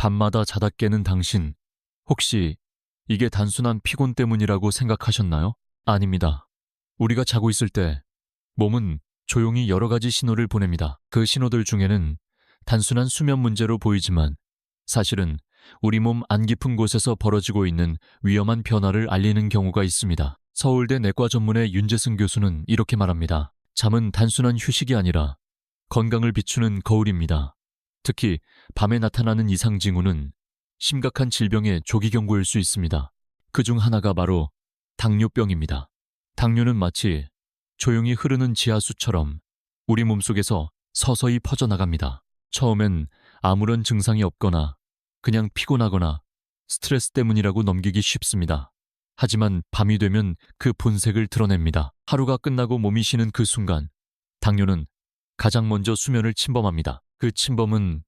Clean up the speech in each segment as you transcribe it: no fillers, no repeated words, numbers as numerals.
밤마다 자다 깨는 당신, 혹시 이게 단순한 피곤 때문이라고 생각하셨나요? 아닙니다. 우리가 자고 있을 때 몸은 조용히 여러 가지 신호를 보냅니다. 그 신호들 중에는 단순한 수면 문제로 보이지만 사실은 우리 몸 안 깊은 곳에서 벌어지고 있는 위험한 변화를 알리는 경우가 있습니다. 서울대 내과 전문의 윤재승 교수는 이렇게 말합니다. 잠은 단순한 휴식이 아니라 건강을 비추는 거울입니다. 특히 밤에 나타나는 이상 징후는 심각한 질병의 조기 경고일 수 있습니다. 그중 하나가 바로 당뇨병입니다. 당뇨는 마치 조용히 흐르는 지하수처럼 우리 몸속에서 서서히 퍼져나갑니다. 처음엔 아무런 증상이 없거나 그냥 피곤하거나 스트레스 때문이라고 넘기기 쉽습니다. 하지만 밤이 되면 그 본색을 드러냅니다. 하루가 끝나고 몸이 쉬는 그 순간, 당뇨는 가장 먼저 수면을 침범합니다. 그 침범은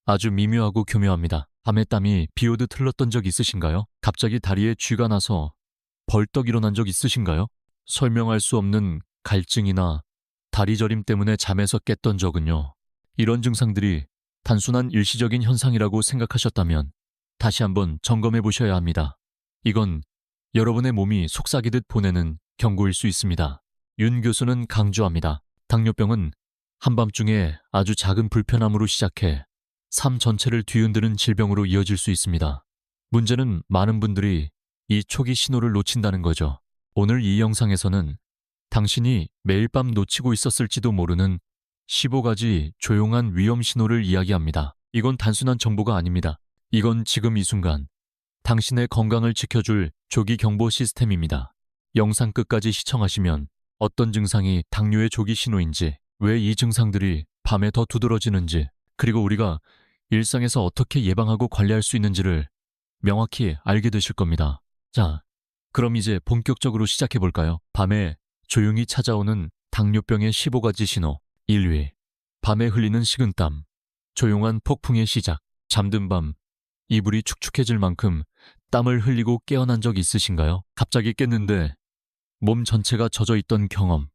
아주 미묘하고 교묘합니다. 밤에 땀이 비오듯 흘렀던 적 있으신가요? 갑자기 다리에 쥐가 나서 벌떡 일어난 적 있으신가요? 설명할 수 없는 갈증이나 다리 저림 때문에 잠에서 깼던 적은요. 이런 증상들이 단순한 일시적인 현상이라고 생각하셨다면 다시 한번 점검해 보셔야 합니다. 이건 여러분의 몸이 속삭이듯 보내는 경고일 수 있습니다. 윤 교수는 강조합니다. 당뇨병은 한밤중에 아주 작은 불편함으로 시작해 삶 전체를 뒤흔드는 질병으로 이어질 수 있습니다. 문제는 많은 분들이 이 초기 신호를 놓친다는 거죠. 오늘 이 영상에서는 당신이 매일 밤 놓치고 있었을지도 모르는 15가지 조용한 위험 신호를 이야기합니다. 이건 단순한 정보가 아닙니다. 이건 지금 이 순간 당신의 건강을 지켜줄 조기 경보 시스템입니다. 영상 끝까지 시청하시면 어떤 증상이 당뇨의 조기 신호인지, 왜 이 증상들이 밤에 더 두드러지는지, 그리고 우리가 일상에서 어떻게 예방하고 관리할 수 있는지를 명확히 알게 되실 겁니다. 자, 그럼 이제 본격적으로 시작해 볼까요? 밤에 조용히 찾아오는 당뇨병의 15가지 신호. 1위. 밤에 흘리는 식은땀. 조용한 폭풍의 시작. 잠든 밤, 이불이 축축해질 만큼 땀을 흘리고 깨어난 적 있으신가요? 갑자기 깼는데 몸 전체가 젖어 있던 경험,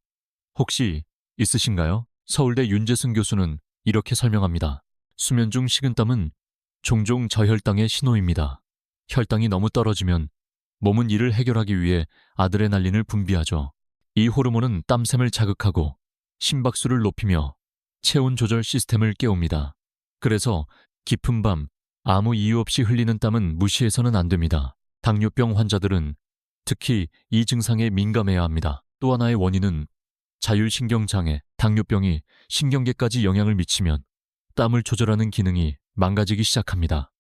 혹시 있으신가요? 서울대 윤재승 교수는 이렇게 설명합니다. 수면 중 식은땀은 종종 저혈당의 신호입니다. 혈당이 너무 떨어지면 몸은 이를 해결하기 위해 아드레날린을 분비하죠. 이 호르몬은 땀샘을 자극하고 심박수를 높이며 체온 조절 시스템을 깨웁니다. 그래서 깊은 밤 아무 이유 없이 흘리는 땀은 무시해서는 안 됩니다. 당뇨병 환자들은 특히 이 증상에 민감해야 합니다. 또 하나의 원인은 자율신경장애. 당뇨병이 신경계까지 영향을 미치면 땀을 조절하는 기능이 망가지기 시작합니다.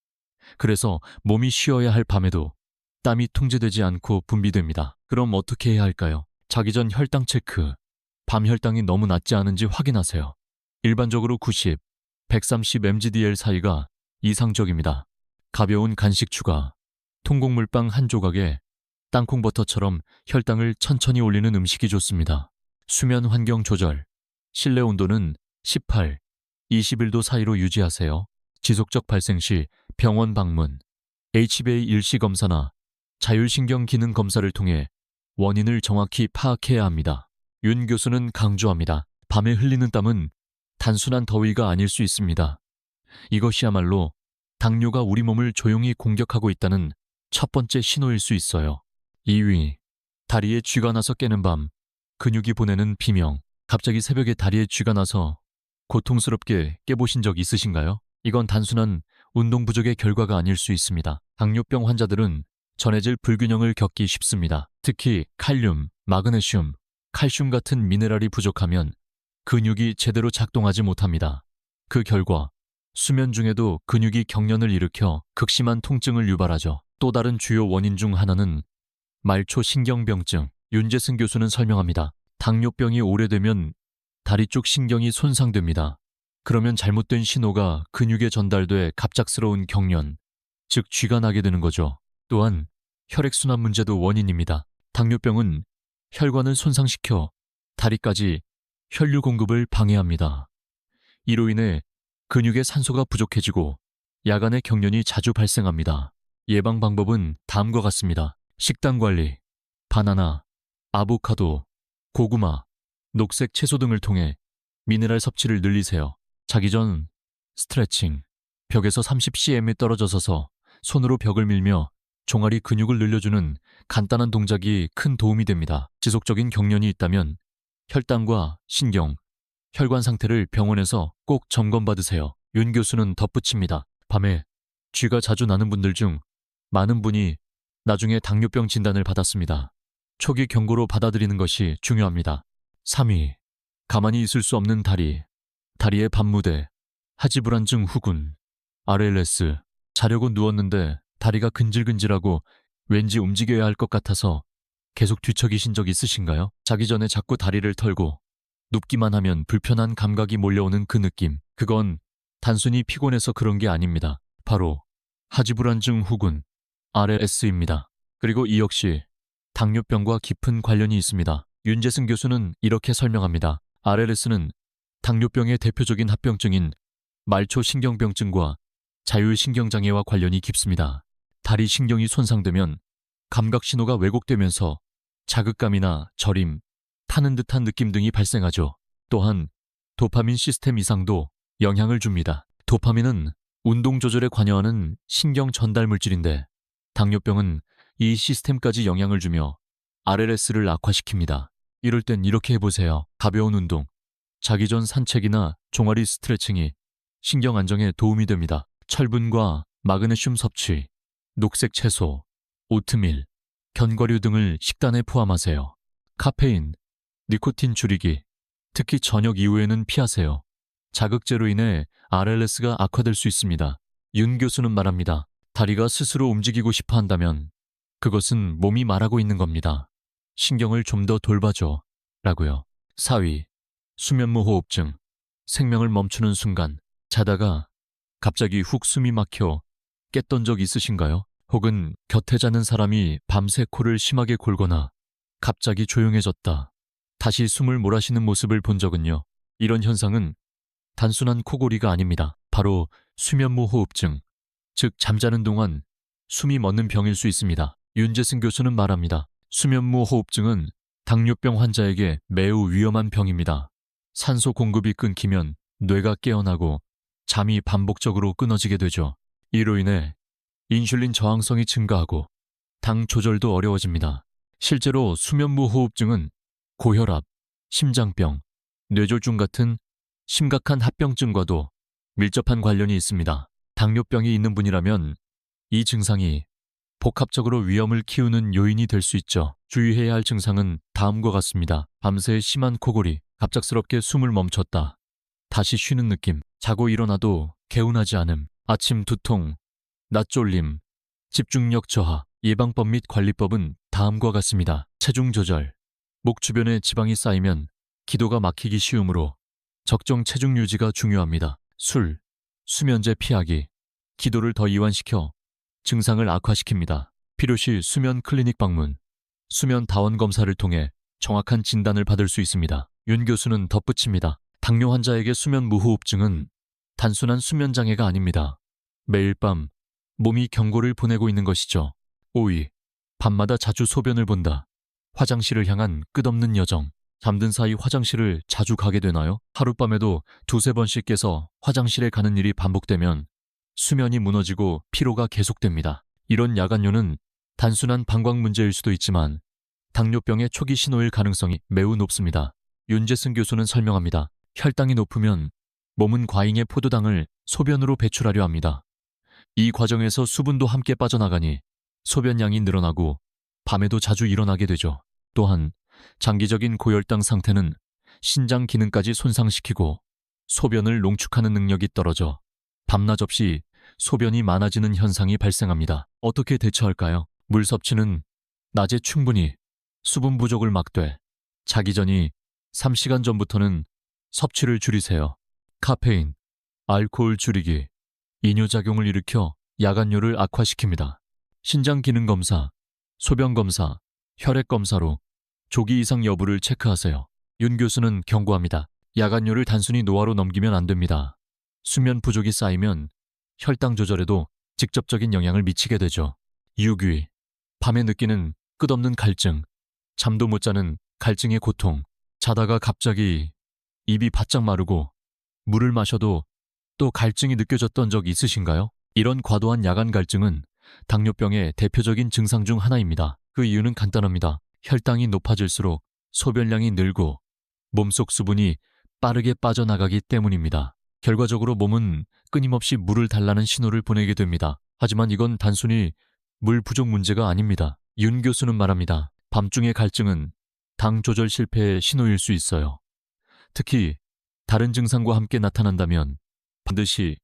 그래서 몸이 쉬어야 할 밤에도 땀이 통제되지 않고 분비됩니다. 그럼 어떻게 해야 할까요? 자기 전 혈당 체크. 밤 혈당이 너무 낮지 않은지 확인하세요. 일반적으로 90, 130 mgdl 사이가 이상적입니다. 가벼운 간식 추가, 통곡물빵 한 조각에 땅콩버터처럼 혈당을 천천히 올리는 음식이 좋습니다. 수면 환경 조절, 실내 온도는 18, 21도 사이로 유지하세요. 지속적 발생 시 병원 방문, HbA 일시 검사나 자율신경 기능 검사를 통해 원인을 정확히 파악해야 합니다. 윤 교수는 강조합니다. 밤에 흘리는 땀은 단순한 더위가 아닐 수 있습니다. 이것이야말로 당뇨가 우리 몸을 조용히 공격하고 있다는 첫 번째 신호일 수 있어요. 2위. 다리에 쥐가 나서 깨는 밤, 근육이 보내는 비명. 갑자기 새벽에 다리에 쥐가 나서 고통스럽게 깨보신 적 있으신가요? 이건 단순한 운동 부족의 결과가 아닐 수 있습니다. 당뇨병 환자들은 전해질 불균형을 겪기 쉽습니다. 특히 칼륨, 마그네슘, 칼슘 같은 미네랄이 부족하면 근육이 제대로 작동하지 못합니다. 그 결과 수면 중에도 근육이 경련을 일으켜 극심한 통증을 유발하죠. 또 다른 주요 원인 중 하나는 말초 신경병증. 윤재승 교수는 설명합니다. 당뇨병이 오래되면 다리 쪽 신경이 손상됩니다. 그러면 잘못된 신호가 근육에 전달돼 갑작스러운 경련, 즉 쥐가 나게 되는 거죠. 또한 혈액순환 문제도 원인입니다. 당뇨병은 혈관을 손상시켜 다리까지 혈류 공급을 방해합니다. 이로 인해 근육의 산소가 부족해지고 야간에 경련이 자주 발생합니다. 예방 방법은 다음과 같습니다. 식단 관리, 바나나, 아보카도, 고구마, 녹색 채소 등을 통해 미네랄 섭취를 늘리세요. 자기 전 스트레칭, 벽에서 30cm이 떨어져 서서 손으로 벽을 밀며 종아리 근육을 늘려주는 간단한 동작이 큰 도움이 됩니다. 지속적인 경련이 있다면 혈당과 신경, 혈관 상태를 병원에서 꼭 점검받으세요. 윤 교수는 덧붙입니다. 밤에 쥐가 자주 나는 분들 중 많은 분이 나중에 당뇨병 진단을 받았습니다. 초기 경고로 받아들이는 것이 중요합니다. 3위. 가만히 있을 수 없는 다리, 다리의 밤무대, 하지불안증 후군, RLS. 자려고 누웠는데 다리가 근질근질하고 왠지 움직여야 할 것 같아서 계속 뒤척이신 적 있으신가요? 자기 전에 자꾸 다리를 털고 눕기만 하면 불편한 감각이 몰려오는 그 느낌. 그건 단순히 피곤해서 그런 게 아닙니다. 바로 하지불안증 후군, RLS입니다. 그리고 이 역시 당뇨병과 깊은 관련이 있습니다. 윤재승 교수는 이렇게 설명합니다. RLS는 당뇨병의 대표적인 합병증인 말초신경병증과 자율신경장애와 관련이 깊습니다. 다리 신경이 손상되면 감각신호가 왜곡되면서 자극감이나 저림, 타는 듯한 느낌 등이 발생하죠. 또한 도파민 시스템 이상도 영향을 줍니다. 도파민은 운동 조절에 관여하는 신경 전달 물질인데 당뇨병은 이 시스템까지 영향을 주며 RLS를 악화시킵니다. 이럴 땐 이렇게 해보세요. 가벼운 운동, 자기 전 산책이나 종아리 스트레칭이 신경 안정에 도움이 됩니다. 철분과 마그네슘 섭취, 녹색 채소, 오트밀, 견과류 등을 식단에 포함하세요. 카페인, 니코틴 줄이기, 특히 저녁 이후에는 피하세요. 자극제로 인해 RLS가 악화될 수 있습니다. 윤 교수는 말합니다. 다리가 스스로 움직이고 싶어 한다면 그것은 몸이 말하고 있는 겁니다. 신경을 좀 더 돌봐줘 라고요. 4위. 수면무호흡증. 생명을 멈추는 순간 자다가 갑자기 훅 숨이 막혀 깼던 적 있으신가요? 혹은 곁에 자는 사람이 밤새 코를 심하게 골거나 갑자기 조용해졌다, 다시 숨을 몰아쉬는 모습을 본 적은요? 이런 현상은 단순한 코골이가 아닙니다. 바로 수면무호흡증, 즉 잠자는 동안 숨이 멎는 병일 수 있습니다. 윤재승 교수는 말합니다. 수면무호흡증은 당뇨병 환자에게 매우 위험한 병입니다. 산소 공급이 끊기면 뇌가 깨어나고 잠이 반복적으로 끊어지게 되죠. 이로 인해 인슐린 저항성이 증가하고 당 조절도 어려워집니다. 실제로 수면무호흡증은 고혈압, 심장병, 뇌졸중 같은 심각한 합병증과도 밀접한 관련이 있습니다. 당뇨병이 있는 분이라면 이 증상이 복합적으로 위험을 키우는 요인이 될 수 있죠. 주의해야 할 증상은 다음과 같습니다. 밤새 심한 코골이, 갑작스럽게 숨을 멈췄다, 다시 쉬는 느낌, 자고 일어나도 개운하지 않음, 아침 두통, 낮졸림, 집중력 저하. 예방법 및 관리법은 다음과 같습니다. 체중 조절. 목 주변에 지방이 쌓이면 기도가 막히기 쉬우므로 적정 체중 유지가 중요합니다. 술, 수면제 피하기. 기도를 더 이완시켜 증상을 악화시킵니다. 필요시 수면 클리닉 방문, 수면 다원 검사를 통해 정확한 진단을 받을 수 있습니다. 윤 교수는 덧붙입니다. 당뇨 환자에게 수면 무호흡증은 단순한 수면 장애가 아닙니다. 매일 밤 몸이 경고를 보내고 있는 것이죠. 5위. 밤마다 자주 소변을 본다. 화장실을 향한 끝없는 여정. 잠든 사이 화장실을 자주 가게 되나요? 하룻밤에도 두세 번씩 깨서 화장실에 가는 일이 반복되면 수면이 무너지고 피로가 계속됩니다. 이런 야간요는 단순한 방광 문제일 수도 있지만 당뇨병의 초기 신호일 가능성이 매우 높습니다. 윤재승 교수는 설명합니다. 혈당이 높으면 몸은 과잉의 포도당을 소변으로 배출하려 합니다. 이 과정에서 수분도 함께 빠져나가니 소변량이 늘어나고 밤에도 자주 일어나게 되죠. 또한 장기적인 고혈당 상태는 신장 기능까지 손상시키고 소변을 농축하는 능력이 떨어져 밤낮 없이 소변이 많아지는 현상이 발생합니다. 어떻게 대처할까요? 물 섭취는 낮에 충분히, 수분 부족을 막되 자기 전이 3시간 전부터는 섭취를 줄이세요. 카페인, 알코올 줄이기, 이뇨작용을 일으켜 야간요를 악화시킵니다. 신장 기능 검사, 소변 검사, 혈액 검사로 조기 이상 여부를 체크하세요. 윤 교수는 경고합니다. 야간요를 단순히 노화로 넘기면 안 됩니다. 수면 부족이 쌓이면 혈당 조절에도 직접적인 영향을 미치게 되죠. 6위. 밤에 느끼는 끝없는 갈증, 잠도 못 자는 갈증의 고통. 자다가 갑자기 입이 바짝 마르고 물을 마셔도 또 갈증이 느껴졌던 적 있으신가요? 이런 과도한 야간 갈증은 당뇨병의 대표적인 증상 중 하나입니다. 그 이유는 간단합니다. 혈당이 높아질수록 소변량이 늘고 몸속 수분이 빠르게 빠져나가기 때문입니다. 결과적으로 몸은 끊임없이 물을 달라는 신호를 보내게 됩니다. 하지만 이건 단순히 물 부족 문제가 아닙니다. 윤 교수는 말합니다. 밤중의 갈증은 당 조절 실패의 신호일 수 있어요. 특히 다른 증상과 함께 나타난다면 반드시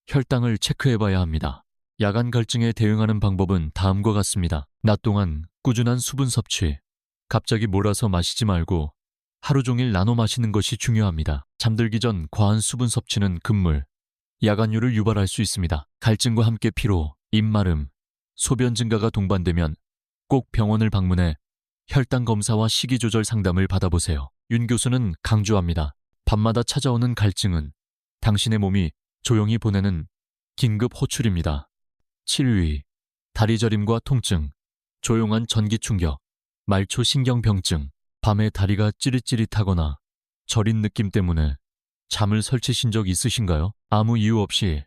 혈당을 체크해봐야 합니다. 야간 갈증에 대응하는 방법은 다음과 같습니다. 낮 동안 꾸준한 수분 섭취, 갑자기 몰아서 마시지 말고 하루 종일 나눠 마시는 것이 중요합니다. 잠들기 전 과한 수분 섭취는 금물, 야간류를 유발할 수 있습니다. 갈증과 함께 피로, 입마름, 소변 증가가 동반되면 꼭 병원을 방문해 혈당 검사와 식이 조절 상담을 받아보세요. 윤 교수는 강조합니다. 밤마다 찾아오는 갈증은 당신의 몸이 조용히 보내는 긴급 호출입니다. 치위, 다리 저림과 통증, 조용한 전기 충격, 말초 신경병증, 밤에 다리가 찌릿찌릿하거나 저린 느낌 때문에 잠을 설치신 적 있으신가요? 아무 이유 없이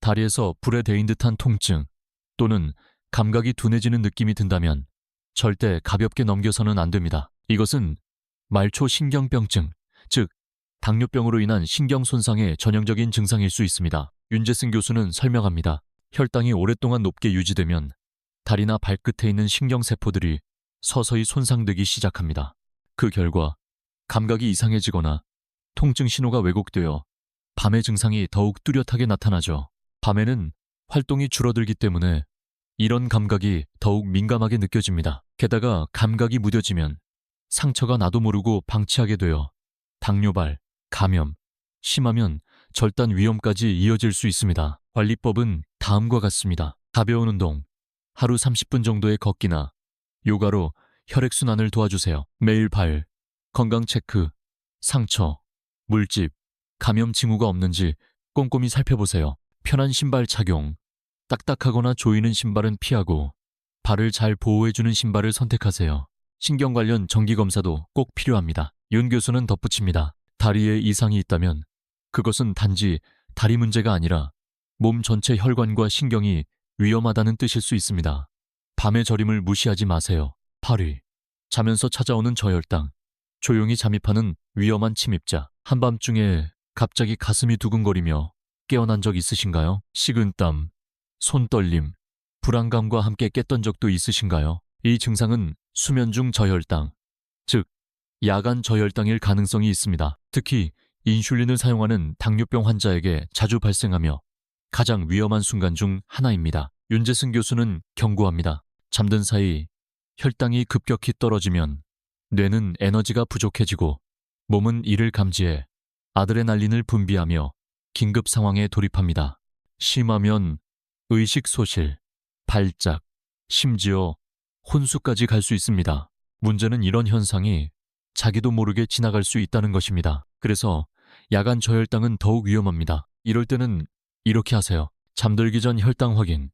다리에서 불에 데인 듯한 통증 또는 감각이 둔해지는 느낌이 든다면 절대 가볍게 넘겨서는 안 됩니다. 이것은 말초 신경병증, 즉 당뇨병으로 인한 신경 손상의 전형적인 증상일 수 있습니다. 윤재승 교수는 설명합니다. 혈당이 오랫동안 높게 유지되면 다리나 발끝에 있는 신경세포들이 서서히 손상되기 시작합니다. 그 결과 감각이 이상해지거나 통증 신호가 왜곡되어 밤의 증상이 더욱 뚜렷하게 나타나죠. 밤에는 활동이 줄어들기 때문에 이런 감각이 더욱 민감하게 느껴집니다. 게다가 감각이 무뎌지면 상처가 나도 모르고 방치하게 되어 당뇨발, 감염, 심하면 절단 위험까지 이어질 수 있습니다. 관리법은 다음과 같습니다. 가벼운 운동, 하루 30분 정도의 걷기나 요가로 혈액순환을 도와주세요. 매일 발, 건강 체크, 상처, 물집, 감염 징후가 없는지 꼼꼼히 살펴보세요. 편한 신발 착용, 딱딱하거나 조이는 신발은 피하고 발을 잘 보호해주는 신발을 선택하세요. 신경 관련 정기검사도 꼭 필요합니다. 윤 교수는 덧붙입니다. 다리에 이상이 있다면 그것은 단지 다리 문제가 아니라 몸 전체 혈관과 신경이 위험하다는 뜻일 수 있습니다. 밤의 저림을 무시하지 마세요. 8위. 자면서 찾아오는 저혈당. 조용히 잠입하는 위험한 침입자. 한밤중에 갑자기 가슴이 두근거리며 깨어난 적 있으신가요? 식은땀, 손떨림, 불안감과 함께 깼던 적도 있으신가요? 이 증상은 수면 중 저혈당, 즉 야간 저혈당일 가능성이 있습니다. 특히 인슐린을 사용하는 당뇨병 환자에게 자주 발생하며 가장 위험한 순간 중 하나입니다. 윤재승 교수는 경고합니다. 잠든 사이 혈당이 급격히 떨어지면 뇌는 에너지가 부족해지고 몸은 이를 감지해 아드레날린을 분비하며 긴급 상황에 돌입합니다. 심하면 의식 소실, 발작, 심지어 혼수까지 갈 수 있습니다. 문제는 이런 현상이 자기도 모르게 지나갈 수 있다는 것입니다. 그래서 야간 저혈당은 더욱 위험합니다. 이럴 때는 이렇게 하세요. 잠들기 전 혈당 확인.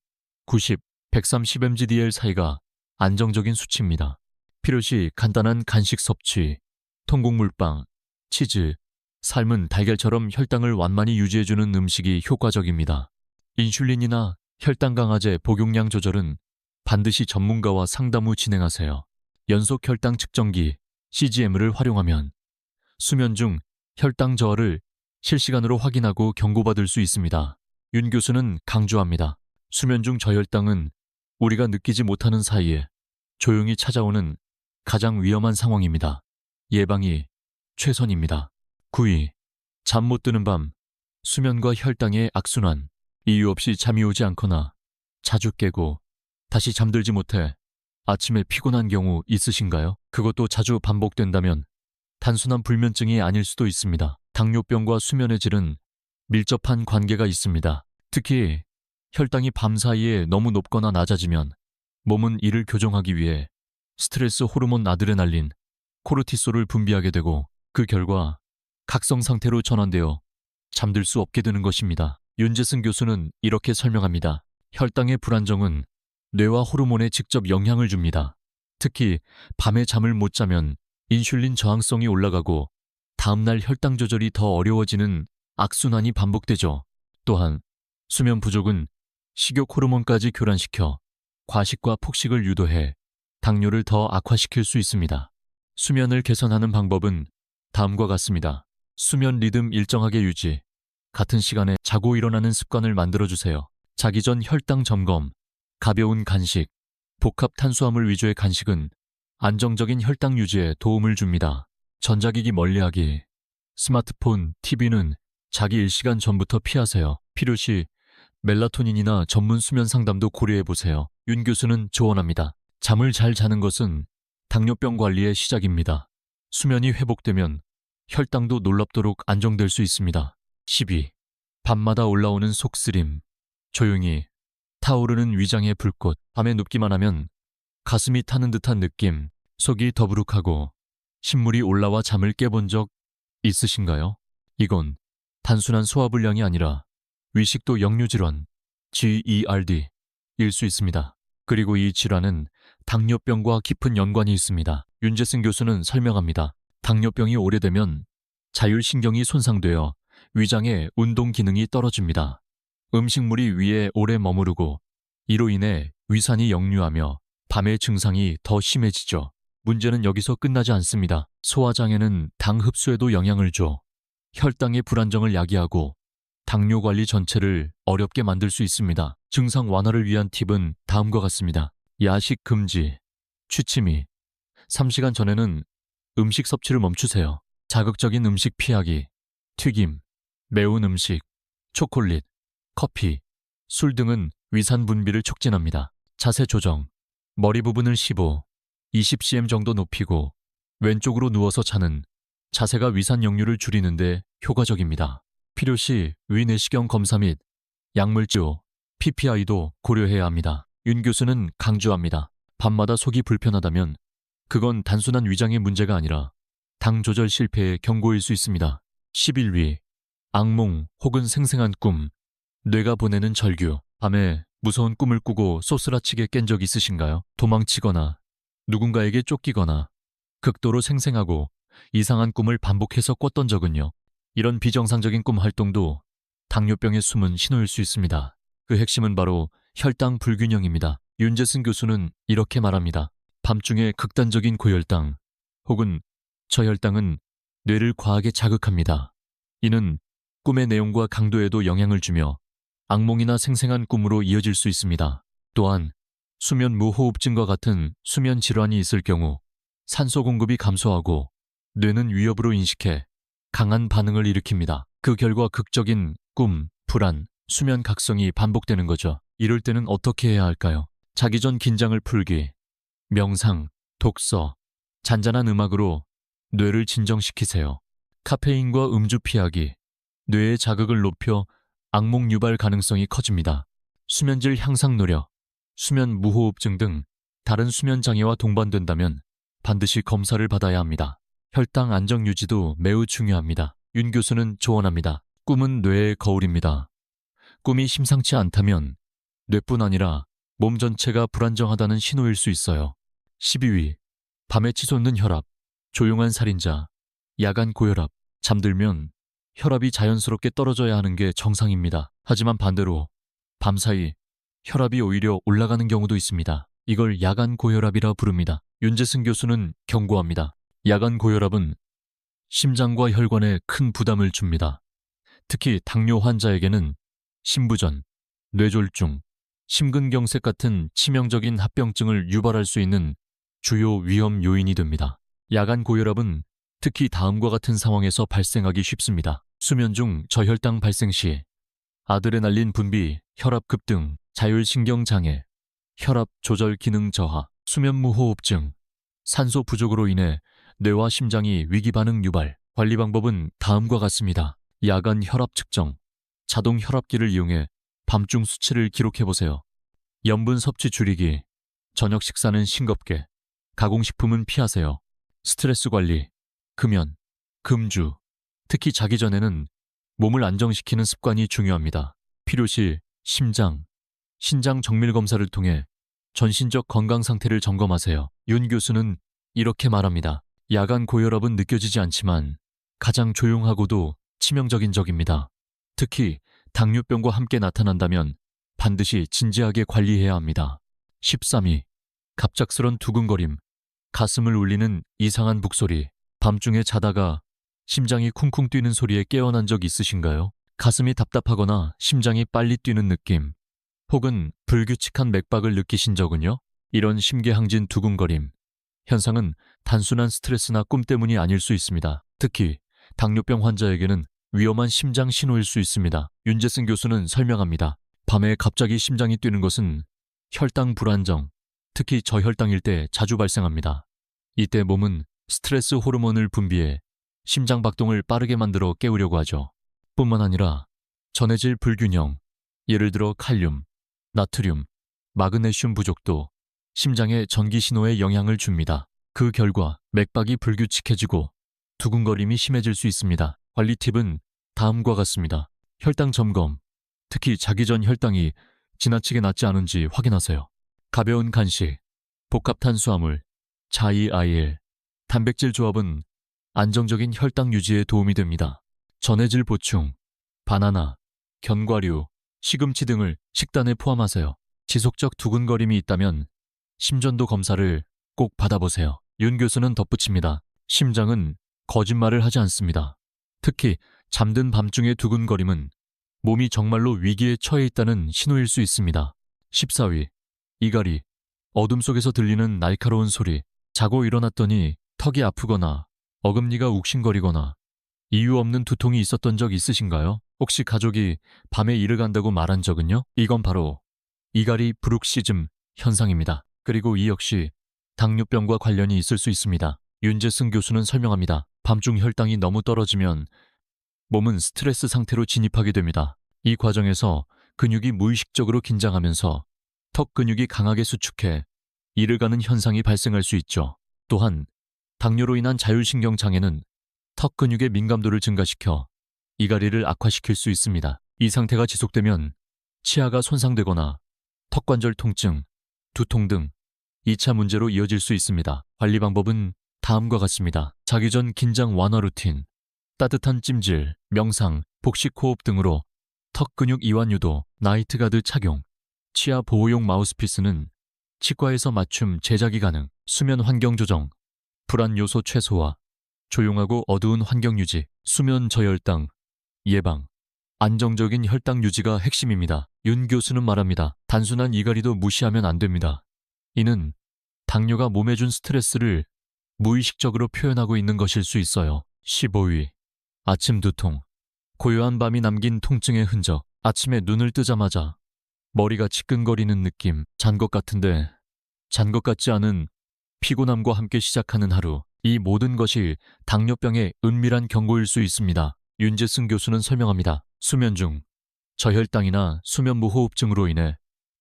90, 130mg/dl 사이가 안정적인 수치입니다. 필요시 간단한 간식 섭취, 통곡물빵, 치즈, 삶은 달걀처럼 혈당을 완만히 유지해주는 음식이 효과적입니다. 인슐린이나 혈당 강화제 복용량 조절은 반드시 전문가와 상담 후 진행하세요. 연속 혈당 측정기, CGM을 활용하면 수면 중 혈당 저하를 실시간으로 확인하고 경고받을 수 있습니다. 윤 교수는 강조합니다. 수면 중 저혈당은 우리가 느끼지 못하는 사이에 조용히 찾아오는 가장 위험한 상황입니다. 예방이 최선입니다. 9위. 잠 못 드는 밤, 수면과 혈당의 악순환. 이유 없이 잠이 오지 않거나 자주 깨고 다시 잠들지 못해 아침에 피곤한 경우 있으신가요? 그것도 자주 반복된다면 단순한 불면증이 아닐 수도 있습니다. 당뇨병과 수면의 질은 밀접한 관계가 있습니다. 특히 혈당이 밤 사이에 너무 높거나 낮아지면 몸은 이를 교정하기 위해 스트레스 호르몬 아드레날린, 코르티솔을 분비하게 되고 그 결과 각성 상태로 전환되어 잠들 수 없게 되는 것입니다. 윤재승 교수는 이렇게 설명합니다. 혈당의 불안정은 뇌와 호르몬에 직접 영향을 줍니다. 특히 밤에 잠을 못 자면 인슐린 저항성이 올라가고 다음날 혈당 조절이 더 어려워지는 악순환이 반복되죠. 또한 수면 부족은 식욕 호르몬까지 교란시켜 과식과 폭식을 유도해 당뇨를 더 악화시킬 수 있습니다. 수면을 개선하는 방법은 다음과 같습니다. 수면 리듬 일정하게 유지, 같은 시간에 자고 일어나는 습관을 만들어주세요. 자기 전 혈당 점검, 가벼운 간식, 복합 탄수화물 위주의 간식은 안정적인 혈당 유지에 도움을 줍니다. 전자기기 멀리하기, 스마트폰, TV는 자기 일시간 전부터 피하세요. 필요시 멜라토닌이나 전문 수면 상담도 고려해보세요. 윤 교수는 조언합니다. 잠을 잘 자는 것은 당뇨병 관리의 시작입니다. 수면이 회복되면 혈당도 놀랍도록 안정될 수 있습니다. 12. 밤마다 올라오는 속쓰림. 조용히 타오르는 위장의 불꽃. 밤에 눕기만 하면 가슴이 타는 듯한 느낌, 속이 더부룩하고 신물이 올라와 잠을 깨본 적 있으신가요? 이건 단순한 소화불량이 아니라 위식도 역류질환, GERD일 수 있습니다. 그리고 이 질환은 당뇨병과 깊은 연관이 있습니다. 윤재승 교수는 설명합니다. 당뇨병이 오래되면 자율신경이 손상되어 위장의 운동 기능이 떨어집니다. 음식물이 위에 오래 머무르고 이로 인해 위산이 역류하며 밤의 증상이 더 심해지죠. 문제는 여기서 끝나지 않습니다. 소화장애는 당 흡수에도 영향을 줘 혈당의 불안정을 야기하고 당뇨 관리 전체를 어렵게 만들 수 있습니다. 증상 완화를 위한 팁은 다음과 같습니다. 야식 금지, 취침이 3시간 전에는 음식 섭취를 멈추세요. 자극적인 음식 피하기, 튀김, 매운 음식, 초콜릿, 커피, 술 등은 위산 분비를 촉진합니다. 자세 조정, 머리 부분을 15, 20cm 정도 높이고 왼쪽으로 누워서 자는 자세가 위산 역류를 줄이는데 효과적입니다. 필요시 위내시경 검사 및 약물치료, PPI도 고려해야 합니다. 윤 교수는 강조합니다. 밤마다 속이 불편하다면 그건 단순한 위장의 문제가 아니라 당 조절 실패의 경고일 수 있습니다. 11위, 악몽 혹은 생생한 꿈, 뇌가 보내는 절규. 밤에 무서운 꿈을 꾸고 쏘스라치게 깬 적 있으신가요? 도망치거나 누군가에게 쫓기거나 극도로 생생하고 이상한 꿈을 반복해서 꿨던 적은요? 이런 비정상적인 꿈 활동도 당뇨병의 숨은 신호일 수 있습니다. 그 핵심은 바로 혈당 불균형입니다. 윤재승 교수는 이렇게 말합니다. 밤중에 극단적인 고혈당 혹은 저혈당은 뇌를 과하게 자극합니다. 이는 꿈의 내용과 강도에도 영향을 주며 악몽이나 생생한 꿈으로 이어질 수 있습니다. 또한 수면 무호흡증과 같은 수면 질환이 있을 경우 산소 공급이 감소하고 뇌는 위협으로 인식해 강한 반응을 일으킵니다. 그 결과 극적인 꿈, 불안, 수면 각성이 반복되는 거죠. 이럴 때는 어떻게 해야 할까요? 자기 전 긴장을 풀기, 명상, 독서, 잔잔한 음악으로 뇌를 진정시키세요. 카페인과 음주 피하기, 뇌의 자극을 높여 악몽 유발 가능성이 커집니다. 수면질 향상 노력, 수면 무호흡증 등 다른 수면 장애와 동반된다면 반드시 검사를 받아야 합니다. 혈당 안정 유지도 매우 중요합니다. 윤 교수는 조언합니다. 꿈은 뇌의 거울입니다. 꿈이 심상치 않다면 뇌뿐 아니라 몸 전체가 불안정하다는 신호일 수 있어요. 12위, 밤에 치솟는 혈압, 조용한 살인자, 야간 고혈압. 잠들면 혈압이 자연스럽게 떨어져야 하는 게 정상입니다. 하지만 반대로 밤사이 혈압이 오히려 올라가는 경우도 있습니다. 이걸 야간 고혈압이라 부릅니다. 윤재승 교수는 경고합니다. 야간 고혈압은 심장과 혈관에 큰 부담을 줍니다. 특히 당뇨 환자에게는 심부전, 뇌졸중, 심근경색 같은 치명적인 합병증을 유발할 수 있는 주요 위험 요인이 됩니다. 야간 고혈압은 특히 다음과 같은 상황에서 발생하기 쉽습니다. 수면 중 저혈당 발생 시 아드레날린 분비, 혈압 급등, 자율신경 장애, 혈압 조절 기능 저하, 수면 무호흡증, 산소 부족으로 인해 뇌와 심장이 위기 반응 유발. 관리 방법은 다음과 같습니다. 야간 혈압 측정, 자동 혈압기를 이용해 밤중 수치를 기록해보세요. 염분 섭취 줄이기, 저녁 식사는 싱겁게, 가공식품은 피하세요. 스트레스 관리, 금연, 금주, 특히 자기 전에는 몸을 안정시키는 습관이 중요합니다. 필요시 심장, 신장 정밀 검사를 통해 전신적 건강 상태를 점검하세요. 윤 교수는 이렇게 말합니다. 야간 고혈압은 느껴지지 않지만 가장 조용하고도 치명적인 적입니다. 특히 당뇨병과 함께 나타난다면 반드시 진지하게 관리해야 합니다. 13위. 갑작스런 두근거림, 가슴을 울리는 이상한 북소리. 밤중에 자다가 심장이 쿵쿵 뛰는 소리에 깨어난 적 있으신가요? 가슴이 답답하거나 심장이 빨리 뛰는 느낌, 혹은 불규칙한 맥박을 느끼신 적은요? 이런 심계항진 두근거림 현상은 단순한 스트레스나 꿈 때문이 아닐 수 있습니다. 특히 당뇨병 환자에게는 위험한 심장 신호일 수 있습니다. 윤재승 교수는 설명합니다. 밤에 갑자기 심장이 뛰는 것은 혈당 불안정, 특히 저혈당일 때 자주 발생합니다. 이때 몸은 스트레스 호르몬을 분비해 심장 박동을 빠르게 만들어 깨우려고 하죠. 뿐만 아니라 전해질 불균형, 예를 들어 칼륨, 나트륨, 마그네슘 부족도 심장의 전기 신호에 영향을 줍니다. 그 결과 맥박이 불규칙해지고 두근거림이 심해질 수 있습니다. 관리 팁은 다음과 같습니다. 혈당 점검, 특히 자기 전 혈당이 지나치게 낮지 않은지 확인하세요. 가벼운 간식, 복합 탄수화물, 자이아일, 단백질 조합은 안정적인 혈당 유지에 도움이 됩니다. 전해질 보충, 바나나, 견과류, 시금치 등을 식단에 포함하세요. 지속적 두근거림이 있다면 심전도 검사를 꼭 받아보세요. 윤 교수는 덧붙입니다. 심장은 거짓말을 하지 않습니다. 특히 잠든 밤중의 두근거림은 몸이 정말로 위기에 처해 있다는 신호일 수 있습니다. 14위. 이갈이, 어둠 속에서 들리는 날카로운 소리. 자고 일어났더니 턱이 아프거나 어금니가 욱신거리거나 이유 없는 두통이 있었던 적 있으신가요? 혹시 가족이 밤에 일을 간다고 말한 적은요? 이건 바로 이갈이 브룩시즘 현상입니다. 그리고 이 역시 당뇨병과 관련이 있을 수 있습니다. 윤재승 교수는 설명합니다. 밤중 혈당이 너무 떨어지면 몸은 스트레스 상태로 진입하게 됩니다. 이 과정에서 근육이 무의식적으로 긴장하면서 턱 근육이 강하게 수축해 이를 가는 현상이 발생할 수 있죠. 또한 당뇨로 인한 자율신경 장애는 턱 근육의 민감도를 증가시켜 이갈이를 악화시킬 수 있습니다. 이 상태가 지속되면 치아가 손상되거나 턱관절 통증, 두통 등 2차 문제로 이어질 수 있습니다. 관리 방법은 다음과 같습니다. 자기 전 긴장 완화 루틴, 따뜻한 찜질, 명상, 복식 호흡 등으로 턱 근육 이완 유도, 나이트 가드 착용, 치아 보호용 마우스피스는 치과에서 맞춤 제작이 가능, 수면 환경 조정, 불안 요소 최소화, 조용하고 어두운 환경 유지, 수면 저혈당, 예방, 안정적인 혈당 유지가 핵심입니다. 윤 교수는 말합니다. 단순한 이갈이도 무시하면 안 됩니다. 이는 당뇨가 몸에 준 스트레스를 무의식적으로 표현하고 있는 것일 수 있어요. 15위. 아침 두통, 고요한 밤이 남긴 통증의 흔적. 아침에 눈을 뜨자마자 머리가 지끈거리는 느낌, 잔 것 같은데 잔 것 같지 않은 피곤함과 함께 시작하는 하루. 이 모든 것이 당뇨병의 은밀한 경고일 수 있습니다. 윤재승 교수는 설명합니다. 수면 중 저혈당이나 수면 무호흡증으로 인해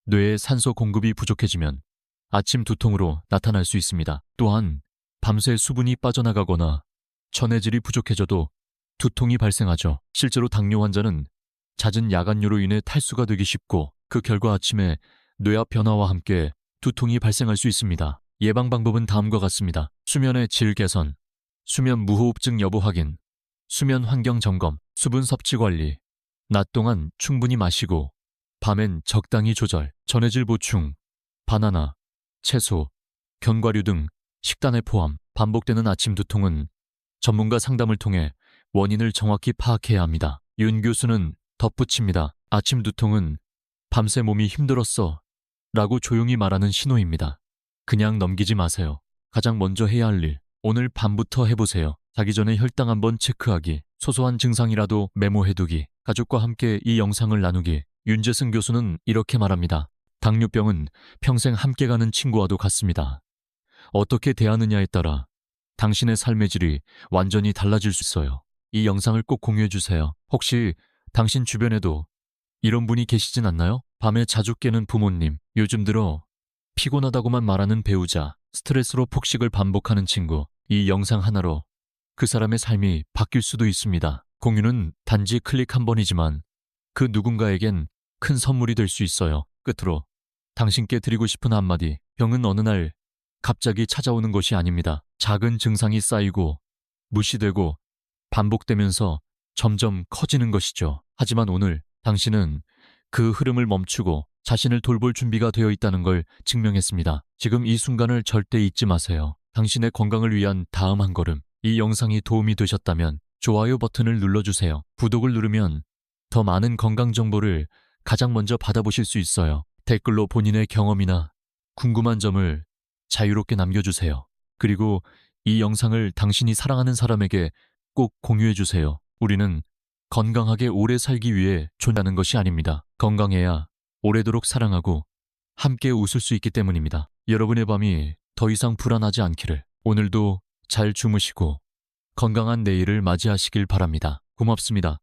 뇌의 산소 공급이 부족해지면 아침 두통으로 나타날 수 있습니다. 또한 밤새 수분이 빠져나가거나 전해질이 부족해져도 두통이 발생하죠. 실제로 당뇨 환자는 잦은 야간류로 인해 탈수가 되기 쉽고 그 결과 아침에 뇌압 변화와 함께 두통이 발생할 수 있습니다. 예방 방법은 다음과 같습니다. 수면의 질 개선, 수면 무호흡증 여부 확인, 수면 환경 점검, 수분 섭취 관리, 낮 동안 충분히 마시고 밤엔 적당히 조절, 전해질 보충, 바나나, 채소, 견과류 등 식단에 포함. 반복되는 아침 두통은 전문가 상담을 통해 원인을 정확히 파악해야 합니다. 윤 교수는 덧붙입니다. 아침 두통은 밤새 몸이 힘들었어 라고 조용히 말하는 신호입니다. 그냥 넘기지 마세요. 가장 먼저 해야 할 일, 오늘 밤부터 해보세요. 자기 전에 혈당 한번 체크하기, 소소한 증상이라도 메모해두기, 가족과 함께 이 영상을 나누기. 윤재승 교수는 이렇게 말합니다. 당뇨병은 평생 함께 가는 친구와도 같습니다. 어떻게 대하느냐에 따라 당신의 삶의 질이 완전히 달라질 수 있어요. 이 영상을 꼭 공유해주세요. 혹시 당신 주변에도 이런 분이 계시진 않나요? 밤에 자주 깨는 부모님, 요즘 들어 피곤하다고만 말하는 배우자, 스트레스로 폭식을 반복하는 친구. 이 영상 하나로 그 사람의 삶이 바뀔 수도 있습니다. 공유는 단지 클릭 한 번이지만 그 누군가에겐 큰 선물이 될 수 있어요. 끝으로 당신께 드리고 싶은 한마디, 병은 어느 날 갑자기 찾아오는 것이 아닙니다. 작은 증상이 쌓이고 무시되고 반복되면서 점점 커지는 것이죠. 하지만 오늘 당신은 그 흐름을 멈추고 자신을 돌볼 준비가 되어 있다는 걸 증명했습니다. 지금 이 순간을 절대 잊지 마세요. 당신의 건강을 위한 다음 한 걸음. 이 영상이 도움이 되셨다면 좋아요 버튼을 눌러주세요. 구독을 누르면 더 많은 건강 정보를 가장 먼저 받아보실 수 있어요. 댓글로 본인의 경험이나 궁금한 점을 자유롭게 남겨주세요. 그리고 이 영상을 당신이 사랑하는 사람에게 꼭 공유해주세요. 우리는 건강하게 오래 살기 위해 존재하는 것이 아닙니다. 건강해야 오래도록 사랑하고 함께 웃을 수 있기 때문입니다. 여러분의 밤이 더 이상 불안하지 않기를. 오늘도 잘 주무시고 건강한 내일을 맞이하시길 바랍니다. 고맙습니다.